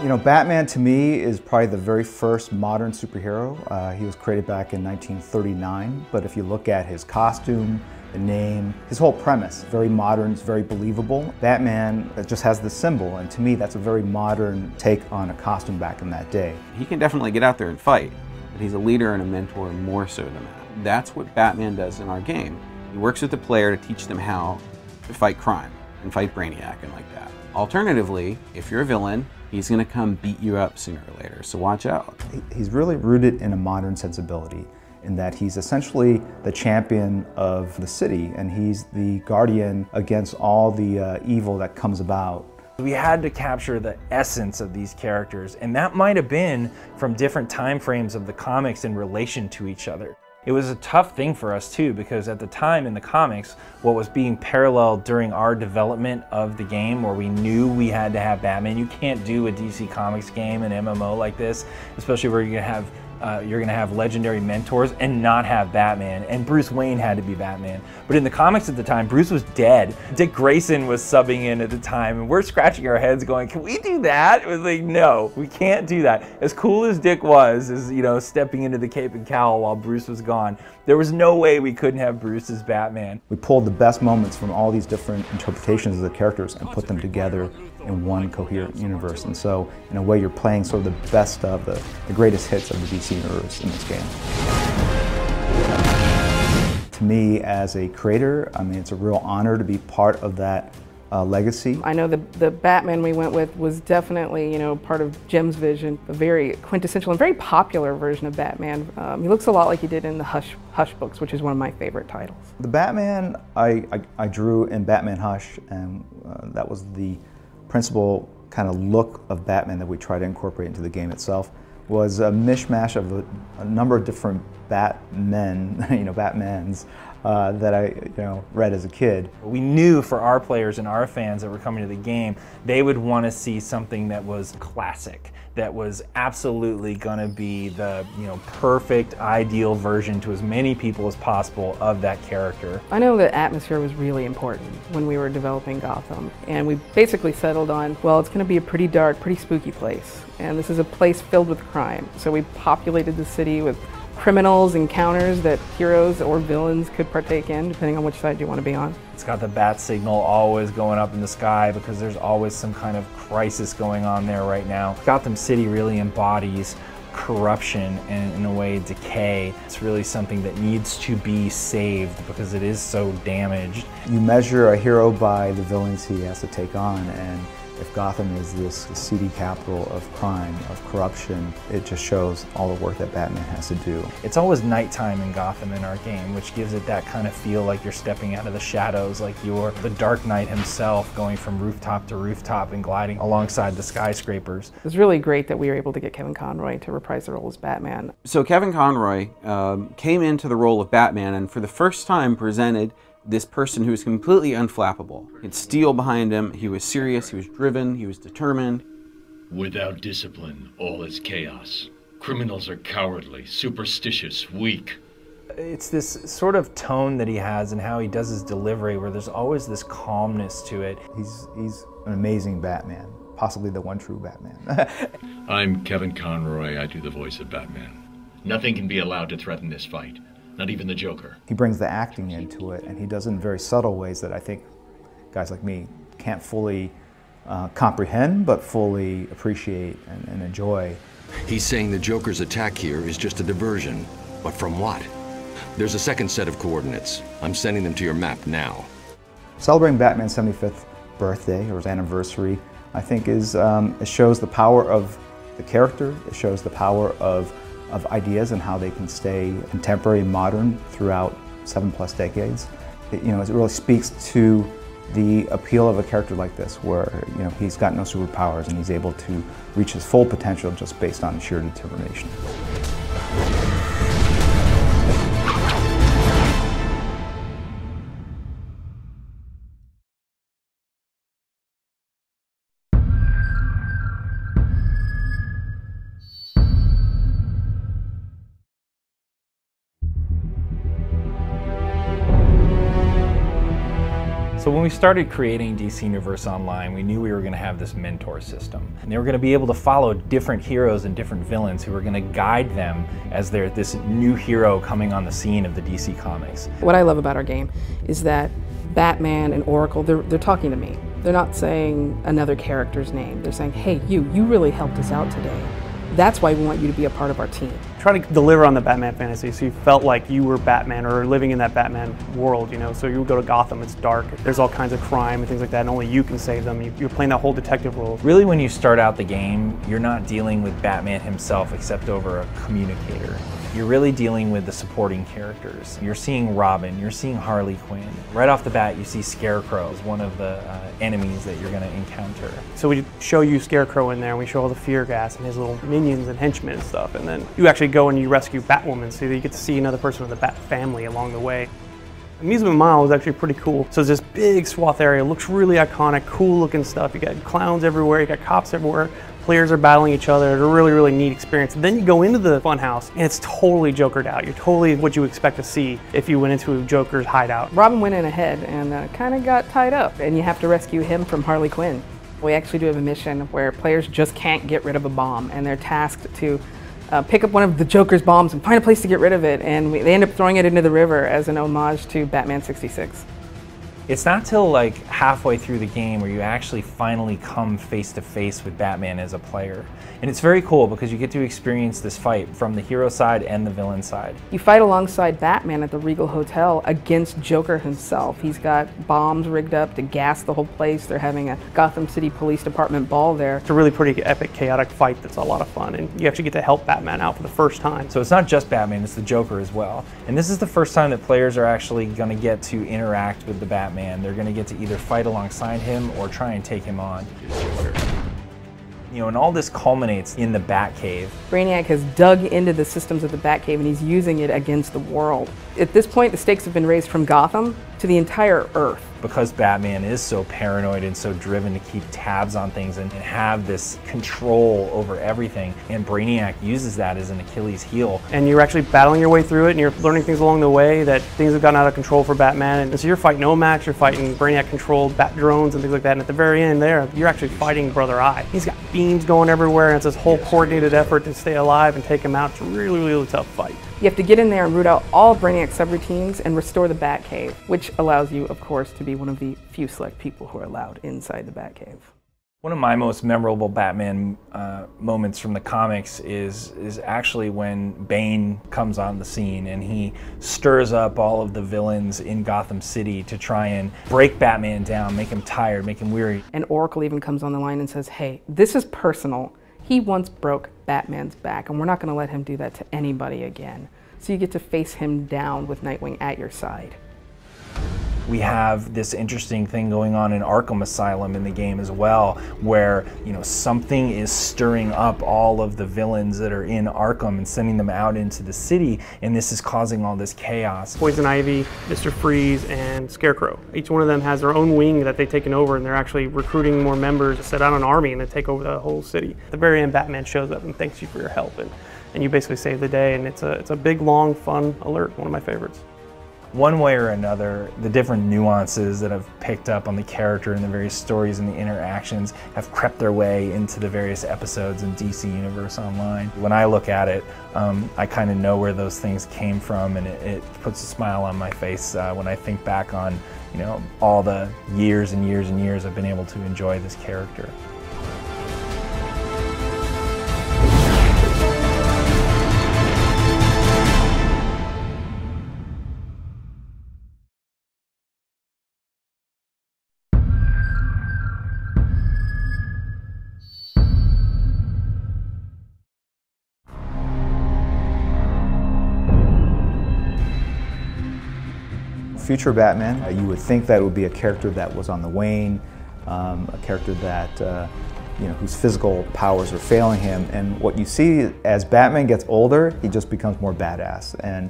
You know, Batman to me is probably the very first modern superhero. He was created back in 1939, but if you look at his costume, the name, his whole premise, very modern, it's very believable. Batman just has the symbol, and to me that's a very modern take on a costume back in that day. He can definitely get out there and fight, but he's a leader and a mentor more so than that. That's what Batman does in our game. He works with the player to teach them how to fight crime and fight Brainiac and like that. Alternatively, if you're a villain, he's going to come beat you up sooner or later, so watch out. He's really rooted in a modern sensibility in that he's essentially the champion of the city, and he's the guardian against all the evil that comes about. We had to capture the essence of these characters, and that might have been from different time frames of the comics in relation to each other. It was a tough thing for us too, because at the time in the comics, what was being paralleled during our development of the game, where we knew we had to have Batman. You can't do a DC Comics game, an MMO like this, especially where you're gonna have legendary mentors and not have Batman, and Bruce Wayne had to be Batman. But in the comics at the time, Bruce was dead. Dick Grayson was subbing in at the time, and we're scratching our heads going, can we do that? It was like, no, we can't do that. As cool as Dick was, as you know, stepping into the cape and cowl while Bruce was gone, there was no way we couldn't have Bruce as Batman. We pulled the best moments from all these different interpretations of the characters and put them together in one coherent universe. And so, in a way, you're playing sort of the best of the greatest hits of the DC universe in this game. To me, as a creator, I mean, it's a real honor to be part of that legacy. I know the Batman we went with was definitely, you know, part of Jim's vision, a very quintessential and very popular version of Batman. He looks a lot like he did in the Hush books, which is one of my favorite titles. The Batman I drew in Batman Hush, and that was the principal kind of look of Batman that we try to incorporate into the game itself, was a mishmash of a number of different Batmen, you know, Batmans that I read as a kid. We knew for our players and our fans that were coming to the game, they would want to see something that was classic, that was absolutely going to be the perfect, ideal version to as many people as possible of that character. I know that atmosphere was really important when we were developing Gotham, and we basically settled on, well, it's going to be a pretty dark, pretty spooky place, and this is a place filled with crime. So we populated the city with criminals, encounters that heroes or villains could partake in, depending on which side you want to be on. It's got the bat signal always going up in the sky because there's always some kind of crisis going on there right now. Gotham City really embodies corruption and, in a way, decay. It's really something that needs to be saved because it is so damaged. You measure a hero by the villains he has to take on, and if Gotham is this seedy capital of crime, of corruption, it just shows all the work that Batman has to do. It's always nighttime in Gotham in our game, which gives it that kind of feel like you're stepping out of the shadows, like you're the Dark Knight himself, going from rooftop to rooftop and gliding alongside the skyscrapers. It was really great that we were able to get Kevin Conroy to reprise the role as Batman. So Kevin Conroy came into the role of Batman and for the first time presented this person who was completely unflappable. He had steel behind him, he was serious, he was driven, he was determined. Without discipline, all is chaos. Criminals are cowardly, superstitious, weak. It's this sort of tone that he has and how he does his delivery where there's always this calmness to it. He's an amazing Batman, possibly the one true Batman. I'm Kevin Conroy, I do the voice of Batman. Nothing can be allowed to threaten this fight. Not even the Joker. He brings the acting into it, and he does it in very subtle ways that I think guys like me can't fully comprehend, but fully appreciate and enjoy. He's saying the Joker's attack here is just a diversion. But from what? There's a second set of coordinates. I'm sending them to your map now. Celebrating Batman's 75th birthday, or his anniversary, I think it shows the power of the character, it shows the power of ideas and how they can stay contemporary and modern throughout 7+ decades. It really speaks to the appeal of a character like this, where he's got no superpowers and he's able to reach his full potential just based on sheer determination. So when we started creating DC Universe Online, we knew we were going to have this mentor system. And they were going to be able to follow different heroes and different villains who were going to guide them as they're this new hero coming on the scene of the DC Comics. What I love about our game is that Batman and Oracle, they're talking to me. They're not saying another character's name. They're saying, hey, you really helped us out today. That's why we want you to be a part of our team. Try to deliver on the Batman fantasy so you felt like you were Batman or living in that Batman world, you know. So you would go to Gotham, it's dark, there's all kinds of crime and things like that, and only you can save them. You're playing that whole detective role. Really, when you start out the game, you're not dealing with Batman himself except over a communicator. You're really dealing with the supporting characters. You're seeing Robin, you're seeing Harley Quinn. Right off the bat, you see Scarecrow as one of the enemies that you're going to encounter. So we show you Scarecrow in there, and we show all the fear gas and his little minions and henchmen and stuff, and then you actually go and you rescue Batwoman, so that you get to see another person with the Bat family along the way. Amusement Mile is actually pretty cool. So it's this big swath area, looks really iconic, cool looking stuff. You got clowns everywhere, you got cops everywhere. Players are battling each other. It's a really, really neat experience. And then you go into the funhouse and it's totally Jokered out. You're totally what you expect to see if you went into Joker's hideout. Robin went in ahead and kind of got tied up, and you have to rescue him from Harley Quinn. We actually do have a mission where players just can't get rid of a bomb, and they're tasked to pick up one of the Joker's bombs and find a place to get rid of it, and they end up throwing it into the river as an homage to Batman 66. It's not till like halfway through the game where you actually finally come face to face with Batman as a player. And it's very cool because you get to experience this fight from the hero side and the villain side. You fight alongside Batman at the Regal Hotel against Joker himself. He's got bombs rigged up to gas the whole place. They're having a Gotham City Police Department ball there. It's a really pretty epic, chaotic fight that's a lot of fun, and you actually get to help Batman out for the first time. So it's not just Batman, it's the Joker as well. And this is the first time that players are actually going to get to interact with the Batman. They're going to get to either fight alongside him or try and take him on. You know, and all this culminates in the Batcave. Brainiac has dug into the systems of the Batcave and he's using it against the world. At this point, the stakes have been raised from Gotham to the entire Earth. Because Batman is so paranoid and so driven to keep tabs on things and have this control over everything, and Brainiac uses that as an Achilles heel. And you're actually battling your way through it, and you're learning things along the way that things have gotten out of control for Batman. And so you're fighting Omax, you're fighting Brainiac-controlled bat drones and things like that, and at the very end there, you're actually fighting Brother Eye. He's got beams going everywhere, and it's this whole coordinated effort to stay alive and take him out. It's a really, really tough fight. You have to get in there and root out all Brainiac's subroutines and restore the Batcave, which allows you, of course, to be one of the few select people who are allowed inside the Batcave. One of my most memorable Batman moments from the comics is actually when Bane comes on the scene and he stirs up all of the villains in Gotham City to try and break Batman down, make him tired, make him weary. And Oracle even comes on the line and says, hey, this is personal. He once broke Batman's back, and we're not going to let him do that to anybody again. So you get to face him down with Nightwing at your side. We have this interesting thing going on in Arkham Asylum in the game as well, where, you know, something is stirring up all of the villains that are in Arkham and sending them out into the city, and this is causing all this chaos. Poison Ivy, Mr. Freeze, and Scarecrow. Each one of them has their own wing that they've taken over, and they're actually recruiting more members to set out an army and to take over the whole city. At the very end, Batman shows up and thanks you for your help, and you basically save the day, and it's a big, long, fun alert, one of my favorites. One way or another, the different nuances that I've picked up on the character and the various stories and the interactions have crept their way into the various episodes in DC Universe Online. When I look at it, I kind of know where those things came from, and it puts a smile on my face when I think back on, you know, all the years and years and years I've been able to enjoy this character. Future Batman, you would think that it would be a character that was on the wane, a character that you know, whose physical powers are failing him, and what you see as Batman gets older, he just becomes more badass, and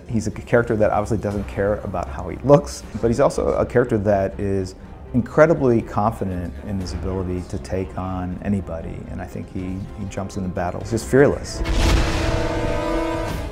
he's a character that obviously doesn't care about how he looks, but he's also a character that is incredibly confident in his ability to take on anybody, and I think he jumps into battles just fearless.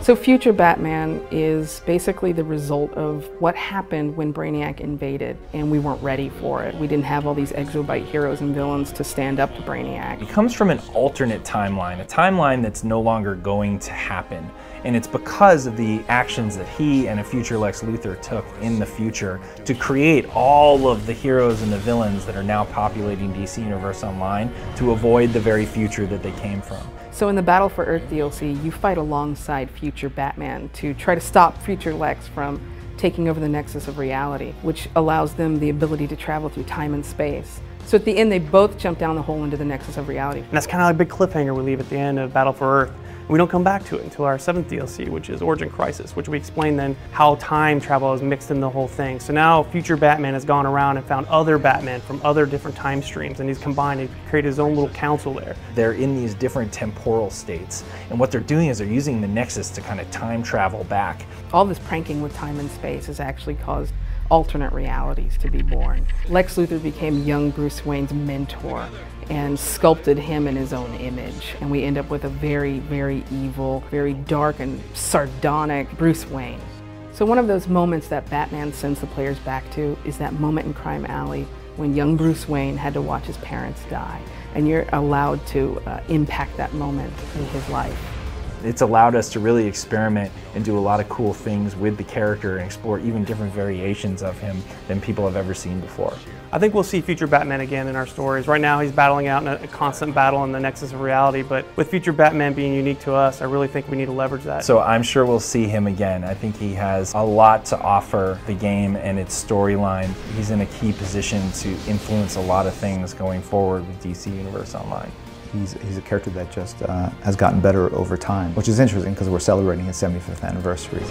So Future Batman is basically the result of what happened when Brainiac invaded, and we weren't ready for it. We didn't have all these exobyte heroes and villains to stand up to Brainiac. It comes from an alternate timeline, a timeline that's no longer going to happen. And it's because of the actions that he and a future Lex Luthor took in the future to create all of the heroes and the villains that are now populating DC Universe Online to avoid the very future that they came from. So in the Battle for Earth DLC, you fight alongside Future Batman to try to stop Future Lex from taking over the Nexus of Reality, which allows them the ability to travel through time and space. So at the end, they both jump down the hole into the Nexus of Reality. And that's kind of like a big cliffhanger we leave at the end of Battle for Earth. We don't come back to it until our 7th DLC, which is Origin Crisis, which we explain then how time travel is mixed in the whole thing. So now Future Batman has gone around and found other Batman from other different time streams, and he's combined and created his own little council there. They're in these different temporal states, and what they're doing is they're using the Nexus to kind of time travel back. All this pranking with time and space has actually caused alternate realities to be born. Lex Luthor became young Bruce Wayne's mentor and sculpted him in his own image. And we end up with a very, very evil, very dark and sardonic Bruce Wayne. So one of those moments that Batman sends the players back to is that moment in Crime Alley when young Bruce Wayne had to watch his parents die. And you're allowed to impact that moment in his life. It's allowed us to really experiment and do a lot of cool things with the character and explore even different variations of him than people have ever seen before. I think we'll see Future Batman again in our stories. Right now he's battling out in a constant battle in the Nexus of Reality, but with Future Batman being unique to us, I really think we need to leverage that. So I'm sure we'll see him again. I think he has a lot to offer the game and its storyline. He's in a key position to influence a lot of things going forward with DC Universe Online. He's a character that just has gotten better over time, which is interesting because we're celebrating his 75th anniversary.